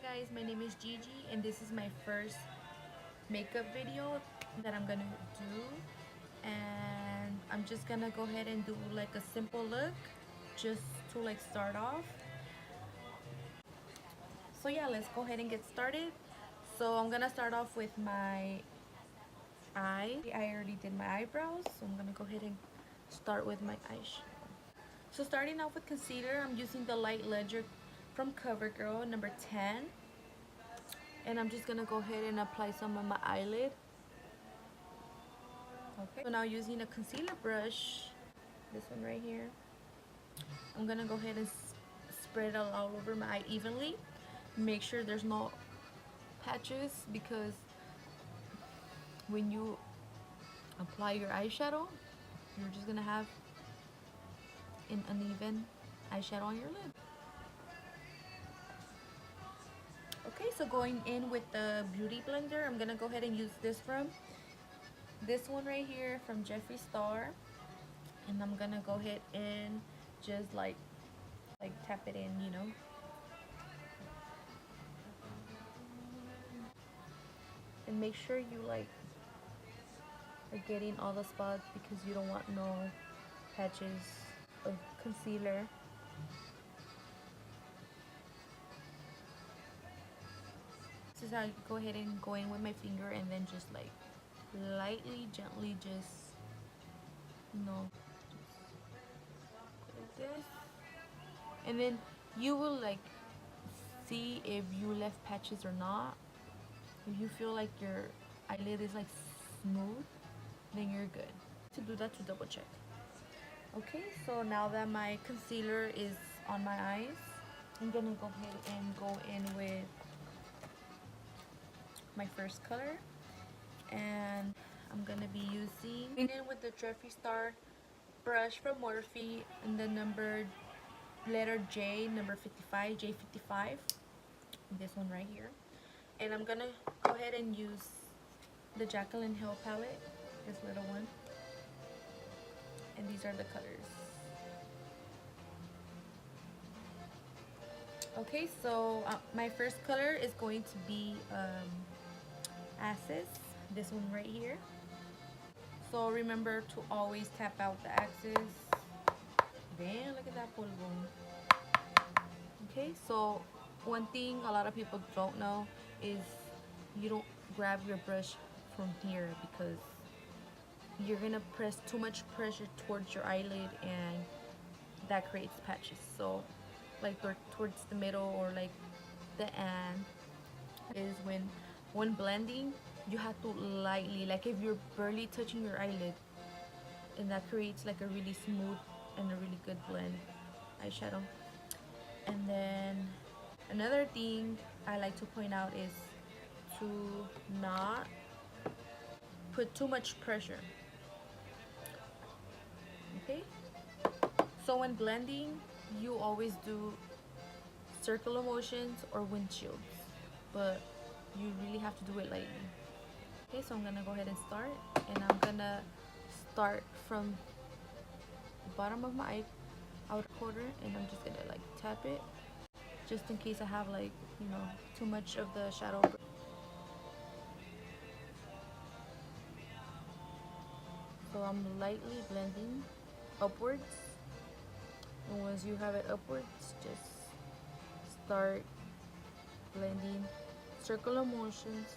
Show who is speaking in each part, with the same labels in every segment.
Speaker 1: Guys, my name is Gigi and this is my first makeup video that I'm gonna do, and I'm just gonna go ahead and do like a simple look just to like start off. So yeah, let's go ahead and get started. So I'm gonna start off with my eye. I already did my eyebrows, so I'm gonna go ahead and start with my eyeshadow. So starting off with concealer, I'm using the Light Ledger from CoverGirl number 10. And I'm just gonna go ahead and apply some on my eyelid. Okay, so now using a concealer brush, this one right here, I'm gonna go ahead and spread it all over my eye evenly. Make sure there's no patches, because when you apply your eyeshadow, you're just gonna have an uneven eyeshadow on your lid. Okay, so going in with the Beauty Blender, I'm gonna go ahead and use this one right here from Jeffree Star, and I'm gonna go ahead and just like tap it in, and make sure you like are getting all the spots, because you don't want no patches of concealer. This is how I go ahead and go in with my finger, and then just like lightly, gently, just like this, and then you will like see if you left patches or not. If you feel like your eyelid is like smooth, then you're good. To do that, to double check. Okay, so now that my concealer is on my eyes, I'm gonna go ahead and go in with my first color, and I'm gonna be using in with the Jeffree Star brush from Morphe, and the letter J, number 55, J55, this one right here. And I'm gonna go ahead and use the Jaclyn Hill palette, this little one, and these are the colors. Okay, so my first color is going to be Axis, this one right here. So remember to always tap out the axis. Damn, look at that polvo. Okay, so one thing a lot of people don't know is you don't grab your brush from here, because you're gonna press too much pressure towards your eyelid, and that creates patches. So like towards the middle, or like the end, is when blending, you have to lightly, like if you're barely touching your eyelid, and that creates like a really smooth and a really good blend eyeshadow. And then another thing I like to point out is to not put too much pressure. Okay, so when blending, you always do circular motions or windshields, but you really have to do it lightly. Okay, so I'm gonna go ahead and start, and I'm gonna start from the bottom of my outer quarter, and I'm just gonna like tap it, just in case I have like too much of the shadow. So I'm lightly blending upwards, and once you have it upwards, just start blending circular motions.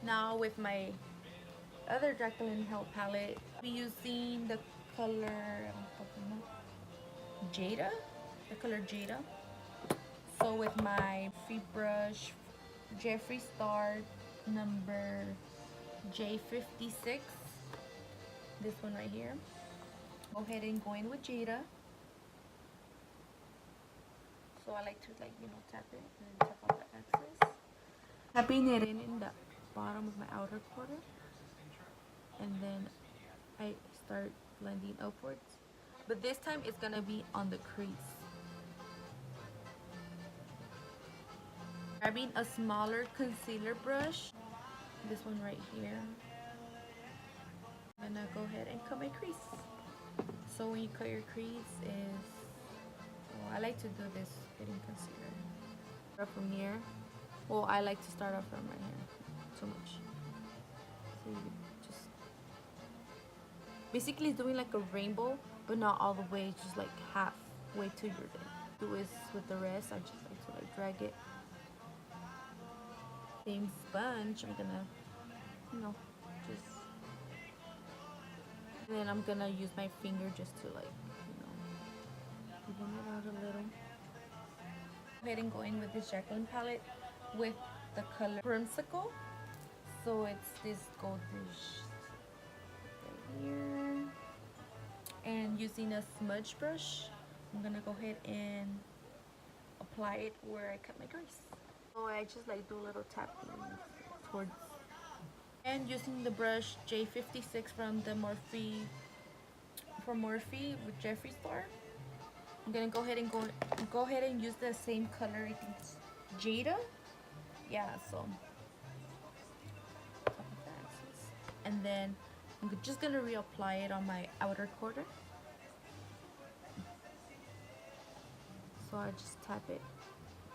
Speaker 1: Now with my other Jaclyn Hill palette, I'll be using the color Jada, So with my free brush, Jeffree Star number J56, this one right here, go ahead and go in with Jada. So I like to tap it and then tap on the axis, tapping it in the bottom of my outer quarter, and then I start blending upwards, but this time it's gonna be on the crease. Grabbing a smaller concealer brush, this one right here, I'm gonna go ahead and cut my crease. So when you cut your crease is I like to do this hitting concealer. Start from here. Well, I like to start off from right here. Too much. So you just basically doing like a rainbow, but not all the way, just like halfway to your lid. Do is with the rest. I just like to like drag it. Same sponge. I'm gonna, you know, just. And then I'm gonna use my finger just to like, even it out a little. Go ahead and go in with this Jacqueline palette with the color Primsicle. So it's this goldish right here. And using a smudge brush, I'm gonna go ahead and apply it where I cut my crease. So I just like do a little tapping towards. And using the brush J56 from the Morphe with Jeffree Star. I'm gonna go ahead and use the same color. I think it's Jada. Yeah, so and then I'm just gonna reapply it on my outer quarter. So I just tap it,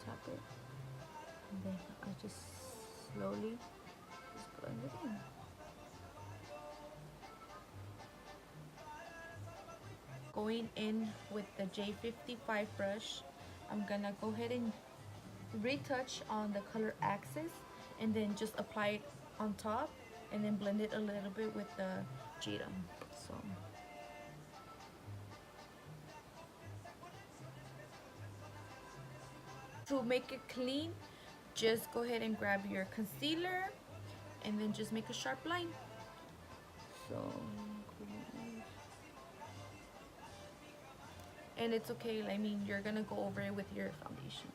Speaker 1: and then I just slowly just blend it in. Going in with the J55 brush, I'm gonna go ahead and retouch on the color Axis and then just apply it on top and then blend it a little bit with the Jada. So to make it clean, just go ahead and grab your concealer and then just make a sharp line. So, and it's okay, I mean, you're gonna go over it with your foundation.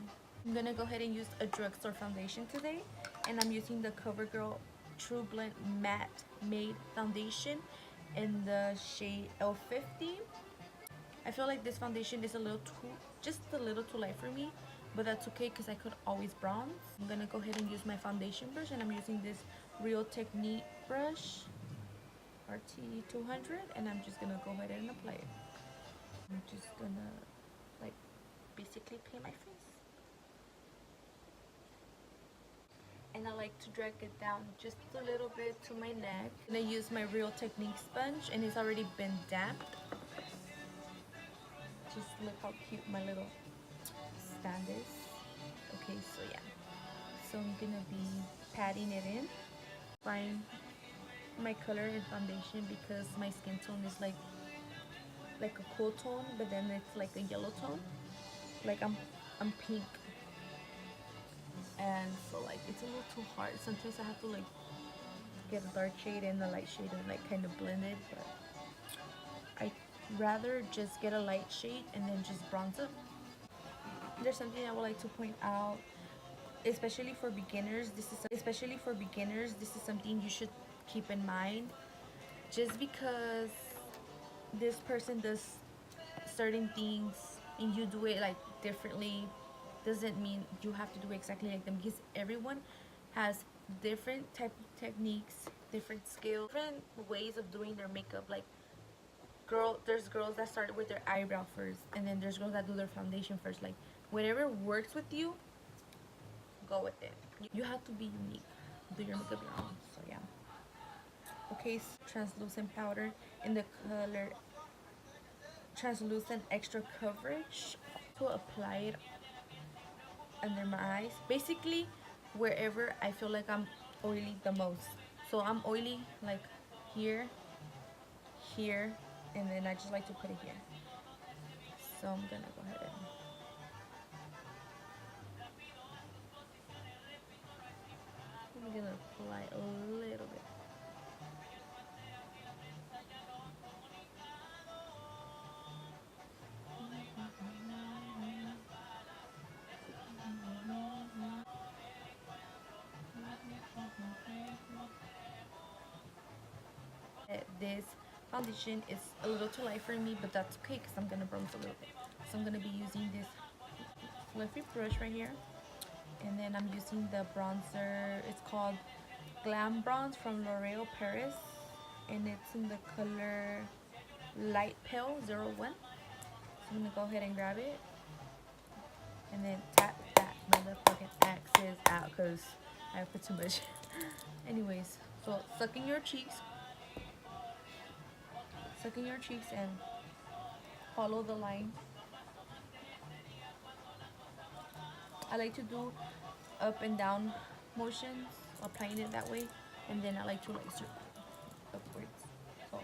Speaker 1: I'm gonna go ahead and use a drugstore foundation today, and I'm using the CoverGirl True Blend Matte Made Foundation in the shade L50. I feel like this foundation is just a little too light for me, but that's okay because I could always bronze. I'm gonna go ahead and use my foundation brush, and I'm using this Real Technique brush, RT200, and I'm just gonna go ahead and apply it. I'm just gonna like basically paint my face. And I like to drag it down just a little bit to my neck. I'm gonna use my Real Technique sponge, and it's already been damped. Just look how cute my little stand is. Okay, so yeah. So I'm gonna be patting it in. Find my color and foundation because my skin tone is like a cool tone, but then it's like a yellow tone. Like I'm pink. And so like it's a little too hard. Sometimes I have to like get a dark shade and a light shade and like kind of blend it, but I rather just get a light shade and then just bronze it. There's something I would like to point out, especially for beginners. This is something you should keep in mind. Just because this person does certain things and you do it like differently doesn't mean you have to do exactly like them, because everyone has different type of techniques, different skills, different ways of doing their makeup. Like there's girls that start with their eyebrow first, and then there's girls that do their foundation first. Like whatever works with you, go with it. You have to be unique, do your makeup your own. So yeah. Okay, so translucent powder in the color Translucent Extra Coverage to apply it under my eyes, basically wherever I feel like I'm oily the most. So I'm oily like here, and then I just like to put it here. So I'm gonna go ahead and I'm gonna apply a little bit. This foundation is a little too light for me, but that's okay because I'm gonna bronze a little bit. So I'm gonna be using this fluffy brush right here, and then I'm using the bronzer. It's called Glam Bronze from L'Oreal Paris, and it's in the color Light Pale 01. So I'm gonna go ahead and grab it and then tap that motherfucking axis out because I put too much. Anyways, so sucking your cheeks and follow the line. I like to do up and down motions, applying it that way, and then I like to like circle upwards. So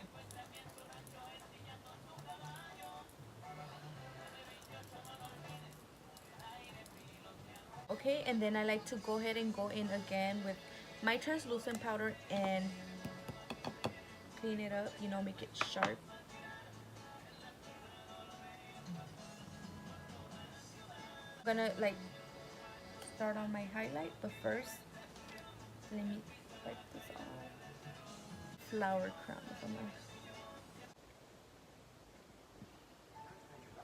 Speaker 1: okay, and then I like to go ahead and go in again with my translucent powder and clean it up, you know, make it sharp. I'm gonna like start on my highlight, but first let me wipe this off. Flower crown on my,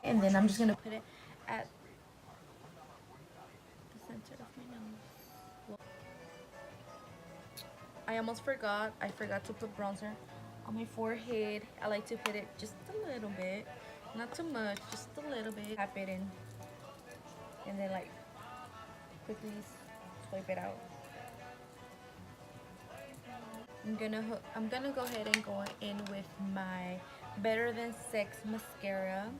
Speaker 1: and then I'm just gonna put it at the center of my nose. I almost forgot. I forgot to put bronzer on my forehead. I like to put it just a little bit, not too much, just a little bit. Tap it in, and then like quickly swipe it out. I'm gonna go ahead and go in with my Better Than Sex mascara.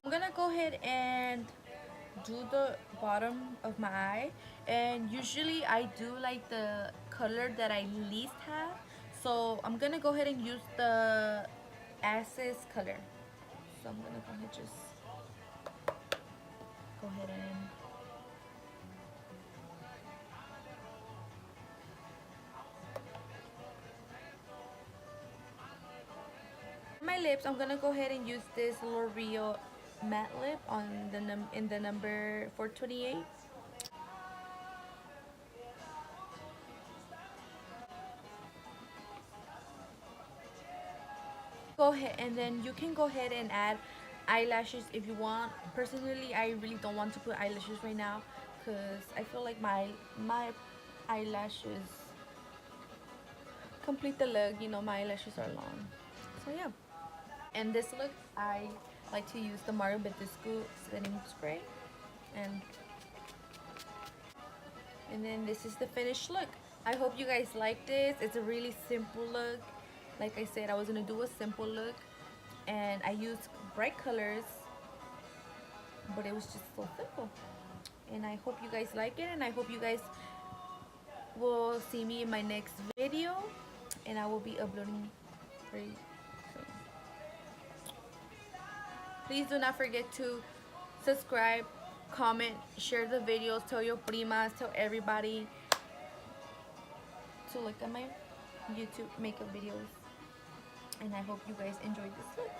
Speaker 1: I'm gonna go ahead and do the bottom of my eye, and usually I do like the color that I least have, so I'm gonna go ahead and use the Access color. So I'm gonna go ahead just go ahead and my lips. I'm gonna go ahead and use this L'Oreal matte lip on the in the number 428. Go ahead, and then you can go ahead and add eyelashes if you want. Personally, I really don't want to put eyelashes right now because I feel like my eyelashes complete the look. You know, my eyelashes are long. So yeah. And this look, I like to use the Mario Badescu setting spray, and then this is the finished look. I hope you guys like this. It's a really simple look. Like I said, I was gonna do a simple look, and I used bright colors, but it was just so simple. And I hope you guys like it, and I hope you guys will see me in my next video, and I will be uploading very soon. Please do not forget to subscribe, comment, share the videos, tell your primas, tell everybody to look at my YouTube makeup videos. And I hope you guys enjoyed this look.